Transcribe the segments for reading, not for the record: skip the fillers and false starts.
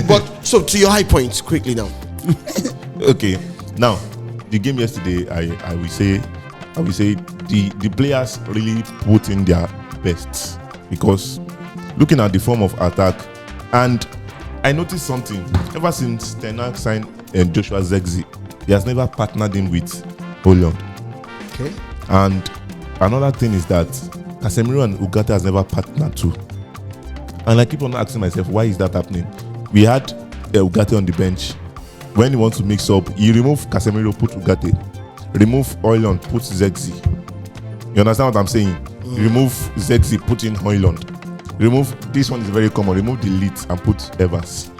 but so to your high points quickly now. Okay, now the game yesterday, I will say the players really put in their best, because looking at the form of attack, and I noticed something ever since Ten Hag signed Joshua Zexi, he has never partnered him with Holland. Okay. And another thing is that Casemiro and Ugarte has never partnered too. And I keep on asking myself, why is that happening? We had Ugarte on the bench. When he wants to mix up, he remove Casemiro, put Ugarte. Remove Højlund, put Zexi. You understand what I'm saying? Remove Zexi, put in Højlund. Remove, this one is very common, remove delete and put Evans.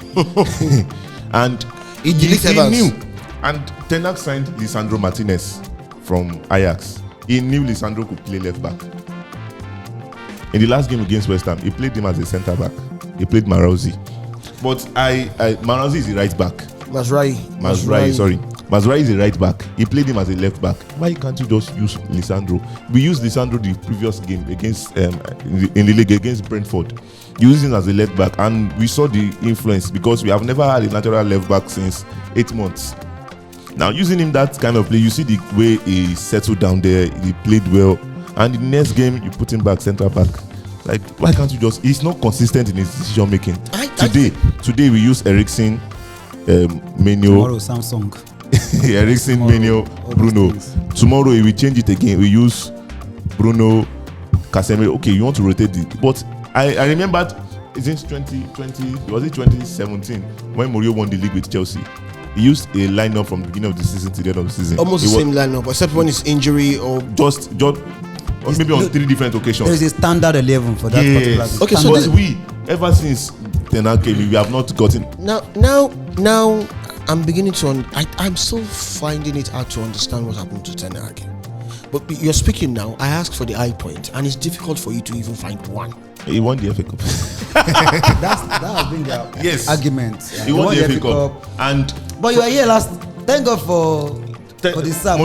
And He knew. And Ten Hag signed Lisandro Martinez from Ajax. He knew Lisandro could play left back. In the last game against West Ham, he played him as a centre back. He played Marouzi. But Marouzi is the right back. Mazraoui, sorry. Mazraoui is a right back. He played him as a left back. Why can't you just use Lisandro? We used Lisandro the previous game against in the league against Brentford. Using him as a left back, and we saw the influence, because we have never had a natural left back since 8 months. Now, using him that kind of play, you see the way he settled down there. He played well, and the next game you put him back centre back. Like, why can't you just? He's not consistent in his decision making. Today we use Eriksen, Menio. Tomorrow Samsung. Eriksen, Menio, Bruno. Tomorrow we will change it again. We use Bruno, Casemiro. Okay, you want to rotate it, but I remembered since 2020, was it 2017, when Mourinho won the league with Chelsea? He used a lineup from the beginning of the season to the end of the season. Almost the same lineup, except when it's injury or just maybe on 3 different occasions. There is a standard 11 for that particular. Okay, so but we, ever since Ten Hag came, we have not gotten. Now, I'm beginning to. I'm still finding it hard to understand what happened to Ten Hag. But you're speaking now. I asked for the high point, and it's difficult for you to even find one. He won the FA Cup. that has been their argument. Yeah. He won the FA Cup. But you are here last. Thank God for the sir.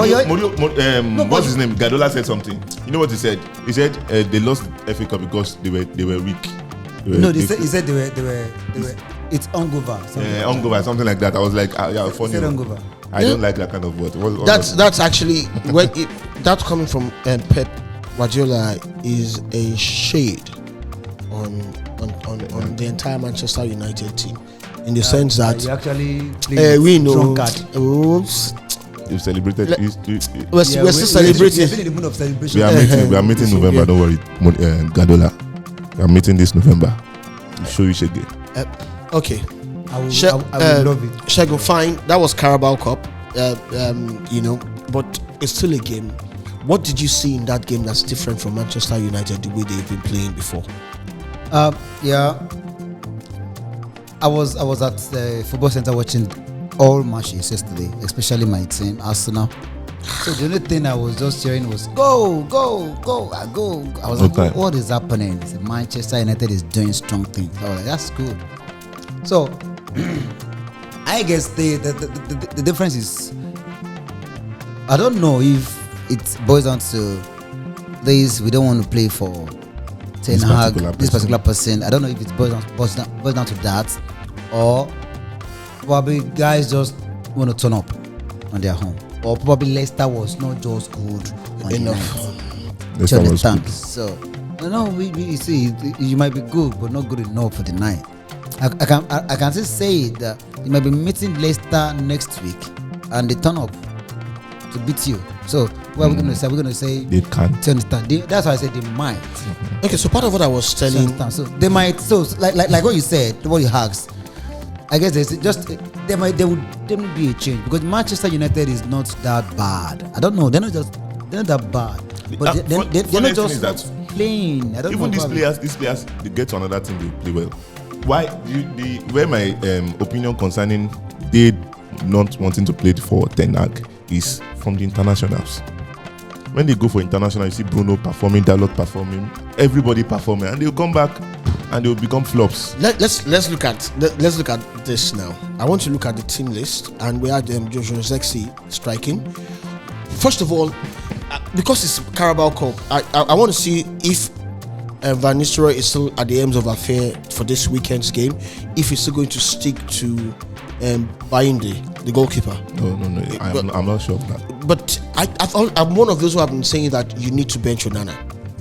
What's his name? Guardiola said something. You know what he said? He said they lost FA Cup because they were weak. He said they were. It's Ongova. Ongova, something like that. I was like, yeah, funny. I don't like that kind of word. That's actually when that's coming from Pep Guardiola is a shade on the entire Manchester United team, in the sense that you actually we know. Oops. You've celebrated. We're still celebrating. We're in the mood of celebration. We are meeting November. Don't worry, Guardiola. We are meeting this November. We'll show you Shege. Okay. I will love it. Shego, fine. That was Carabao Cup. But it's still a game. What did you see in that game that's different from Manchester United, the way they've been playing before? I was at the football center watching all matches yesterday, especially my team, Arsenal. So the only thing I was just hearing was go. I was like, what is happening? Manchester United is doing strong things. I was like, that's good. So I guess the difference is, I don't know if it boils down to this. We don't want to play for Ten Hag, this particular person. I don't know if it boils down to that, or probably guys just want to turn up on their home, or probably Leicester was not just good enough. Leicester was good. So we see you might be good, but not good enough for the night. I can still say that you might be meeting Leicester next week, and they turn up to beat you. So what are we going to say? We're going to say they can't. Understand? That's why I said they might. Okay, so part of what I was telling. So they might. So like what you said, what you asked. I guess there would be a change, because Manchester United is not that bad. I don't know. They're not that bad. But they're not just playing. I don't know. Even these players, they get to another team, they play well. Why? Where my opinion concerning they not wanting to play for Ten Hag is from the internationals. When they go for international, you see Bruno performing, Dalot performing, everybody performing, and they'll come back and they'll become flops. Let's look at this now. I want to look at the team list, and we had Joshua Zexi striking. First of all, because it's Carabao Cup, I want to see if Van Nistelrooy is still at the ends of affair for this weekend's game. If he's still going to stick to buying the goalkeeper. No. I'm not sure of that. But I'm one of those who have been saying that you need to bench Onana.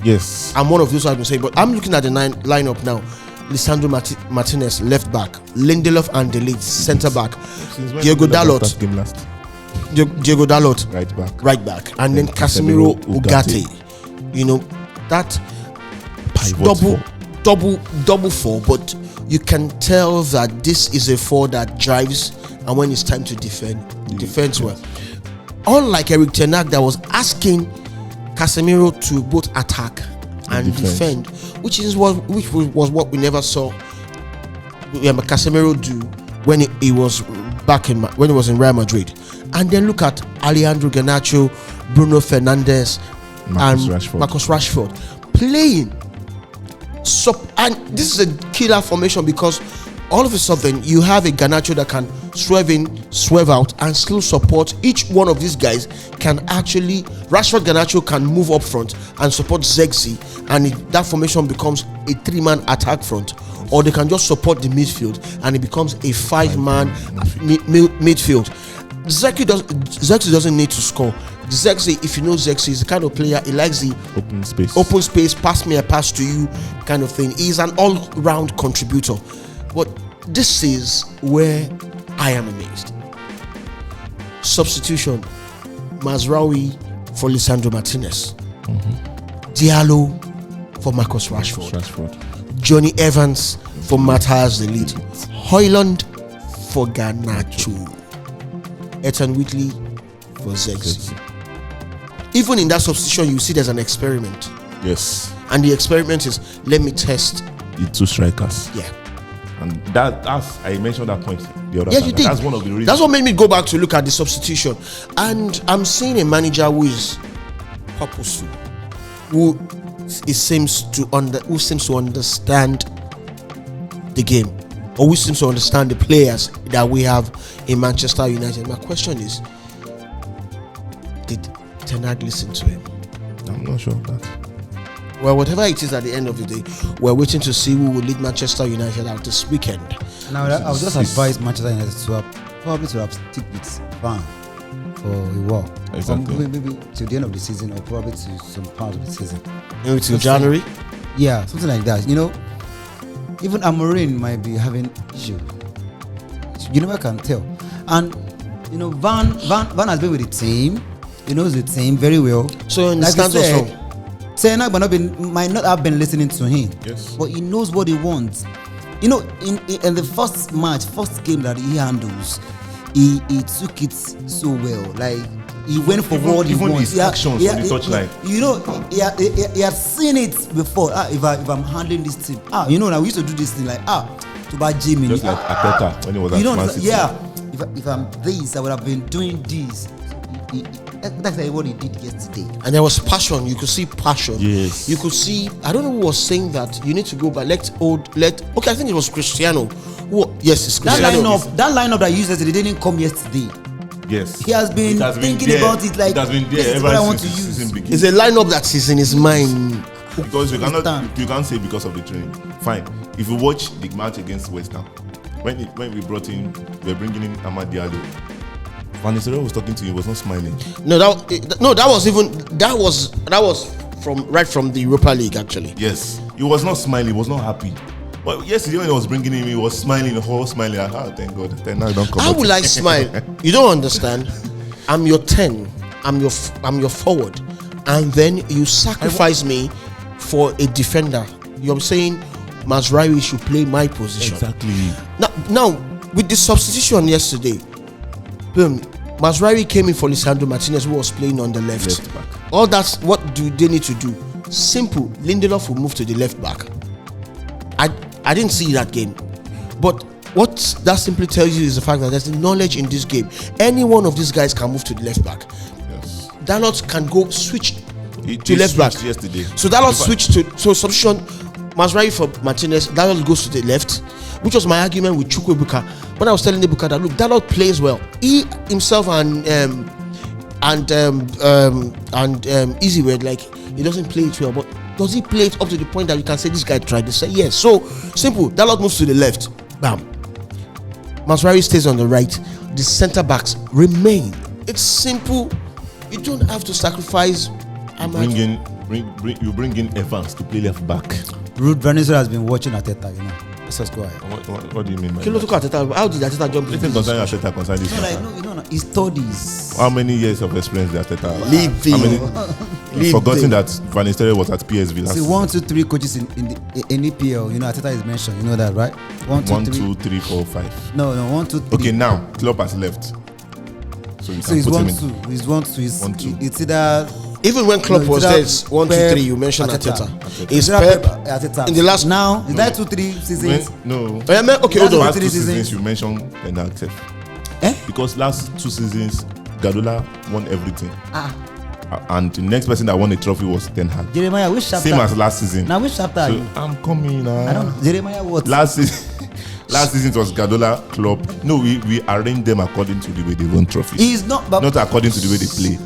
Yes. I'm one of those who have been saying, but I'm looking at the lineup now. Lisandro Martinez, left back. Lindelof and Delete, centre back. Diego Dalot. Diego Dalot, right back. And then Casemiro Ugarte. You know, that double four, but you can tell that this is a four that drives, and when it's time to defends well. Unlike Eric Ten Hag that was asking Casemiro to both attack and defend, which was what we never saw Casemiro do when he was when he was in Real Madrid. And then look at Alejandro Garnacho, Bruno Fernandes, and Marcus Rashford playing. And this is a killer formation because all of a sudden you have a Garnacho that can swerve in, swerve out, and still support. Each one of these guys can actually, Rashford, Garnacho can move up front and support Zexi, and that formation becomes a 3-man attack front, or they can just support the midfield and it becomes a 5-man midfield. Zexi doesn't need to score. Zexi, if you know Zexi, is the kind of player, he likes the open space, pass me, I pass to you kind of thing. He's an all-round contributor. But this is where I am amazed. Substitution: Mazraoui for Lisandro Martinez, Diallo for Marcus Rashford, Johnny Evans for Matthias De Ligt, Højlund for Garnacho, Ethan Whitley for Zexi. Even in that substitution, you see there's an experiment. Yes. And the experiment is, let me test the two strikers. Yeah. And that's I mentioned that point the other time. You did. That's one of the reasons. That's what made me go back to look at the substitution. And I'm seeing a manager who is purposeful, who seems to understand the game, or who seems to understand the players that we have in Manchester United. My question is, did Ten Hag listen to him? I'm not sure of that. Well, whatever it is at the end of the day, we're waiting to see who will lead Manchester United out this weekend. Now, I would just advise Manchester United to probably stick with Van for a while. Exactly. Maybe till the end of the season, or probably to some part of the season. Maybe till January? Yeah, something like that. You know, even Amorim might be having issues. You never can tell. And, you know, Van has been with the team. He knows the team very well. So, in the stands also. Ten Hag might not have been listening to him, yes, but he knows what he wants. You know, in the first game that he handles, he took it so well. Like, he went for what he wants. His actions on the touchline. You know, he had seen it before. If I'm handling this team, you know, now we used to do this thing like to buy Jimmy. Just like Arteta when he was at Man City. Yeah. If I'm this, I would have been doing this. That's like what he did yesterday. And there was passion. You could see passion. Yes. You could see. I don't know who was saying that. You need to go back. Okay, I think it was Cristiano. Yes, it's Cristiano. That lineup that you used yesterday didn't come yesterday. Yes. He has been thinking about it like. It has been there this is what I want to use. It's a lineup that is in his mind. Because you can't say because of the training. Fine. If you watch the match against West Ham, when we we're bringing in Amad Diallo. Van Nistelrooy was talking to you, he was not smiling. That was from the Europa League actually. Yes, he was not smiling, he was not happy. But yesterday when he was bringing him, he was smiling, the whole smiling. Thank God. Then now don't come. How will I smile? You don't understand. I'm your 10. I'm your forward, and then you sacrifice me for a defender. You're saying Mazraoui should play my position. Exactly. Now with the substitution yesterday, boom. Mazraoui came in for Lisandro Martinez, who was playing on the left back. All that's what do they need to do? Simple. Lindelof will move to the left back. I didn't see that game, but what that simply tells you is the fact that there's the knowledge in this game. Any one of these guys can move to the left back. Yes. Dalot can go switch to left back yesterday. So Dalot switched to substitution. Mazraoui for Martinez. Dalot goes to the left, which was my argument with Chukwuebuka when I was telling Ebuka that look, Dalot plays well. He himself and Easy were like, he doesn't play it well, but Does he play it up to the point that you can say this guy tried? They say yes. So simple. Dalot moves to the left. Bam. Maswari stays on the right. The centre backs remain. It's simple. You don't have to sacrifice. You bring in Evans to play left back. Ruud Van Nistelrooy has been watching Arteta, Let's just go ahead. What do you mean by How did Arteta jump Anything concerning Arteta concerning this? No. His studies. How many years of experience did Arteta have? Leave How him. many? Forgotten that Van Nistelrooy was at PSV last See, 1, 2, 3 coaches in EPL. Arteta is mentioned. You know that, right? 1, 2, 3. 4, 5. No, 1, 2, 3. Okay, now Klopp has left. So you can he's put 1, him 2. He's 1, 2. One, two. It's either. Even when Klopp was there, it's 1, 2, 3. You mentioned Arteta. It's Pep. Arteta. In the last now, is that 2, 3 seasons? Okay, hold on. Last 2 seasons you mentioned Ten Hag. Because last 2 seasons Guardiola won everything. And the next person that won a trophy was Ten Hag. Jeremiah, which chapter? Same as last season. Now, which chapter are you? I'm coming now. I don't. Jeremiah, what? Last season it was Guardiola, Klopp. No, we arranged them according to the way they won trophies. He's not. But Not according to the way they play.